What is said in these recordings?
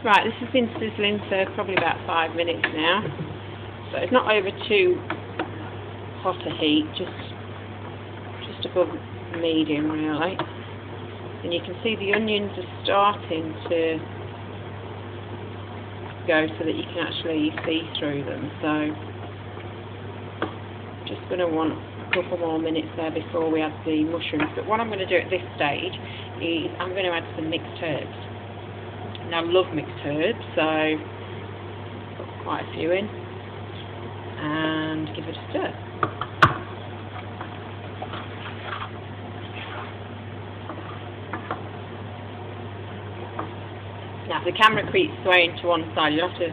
Right, this has been sizzling for probably about 5 minutes now. So it's not over too hot a heat, just above medium really. And you can see the onions are starting to go so that you can actually see through them. So just going to want a couple more minutes there before we add the mushrooms. But what I'm going to do at this stage is I'm going to add some mixed herbs. Now I love mixed herbs, so I've got quite a few in, and give it a stir. Now if the camera keeps swaying to one side, you'll have to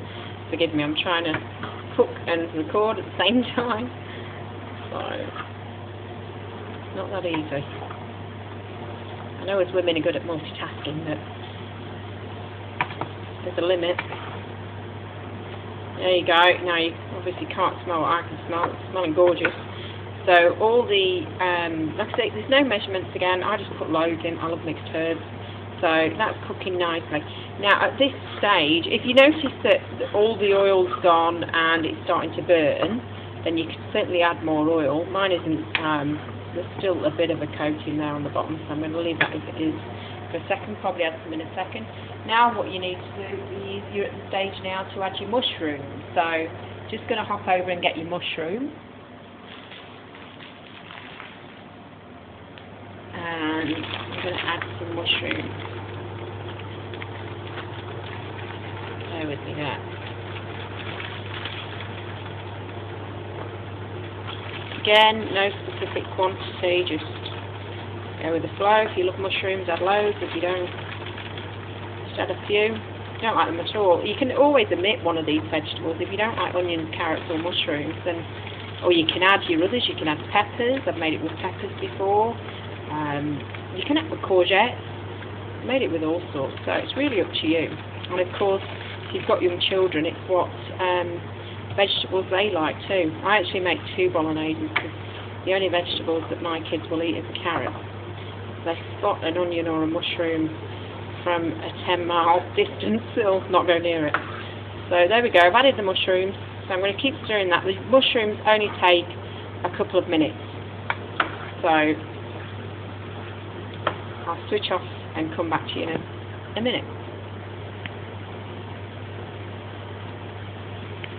forgive me, I'm trying to cook and record at the same time, so it's not that easy. I know as women are good at multitasking, but there's a limit. There you go. Now you obviously can't smell what I can smell. It's smelling gorgeous. So all the, like I say, there's no measurements again. I just put loads in. I love mixed herbs. So that's cooking nicely. Now at this stage, if you notice that all the oil's gone and it's starting to burn, then you can certainly add more oil. Mine isn't, there's still a bit of a coating there on the bottom, so I'm going to leave that as it is for a second, probably add some in a second. Now what you need to do is, you're at the stage now to add your mushrooms. So just going to hop over and get your mushrooms. And I'm going to add some mushrooms. Bear with me there. Again, no specific quantity, just go with the flow. If you love mushrooms, add loads. If you don't, just add a few. If you don't like them at all, you can always omit one of these vegetables. If you don't like onions, carrots or mushrooms, then, or you can add your others. You can add peppers. I've made it with peppers before. You can add the courgettes. I've made it with all sorts, so it's really up to you. And of course, if you've got young children, it's what vegetables they like too. I actually make 2 Bolognaise because the only vegetables that my kids will eat is a carrot. They spot an onion or a mushroom from a 10-mile distance, they'll not go near it. So there we go, I've added the mushrooms, so I'm going to keep stirring that. The mushrooms only take a couple of minutes, so I'll switch off and come back to you in a minute.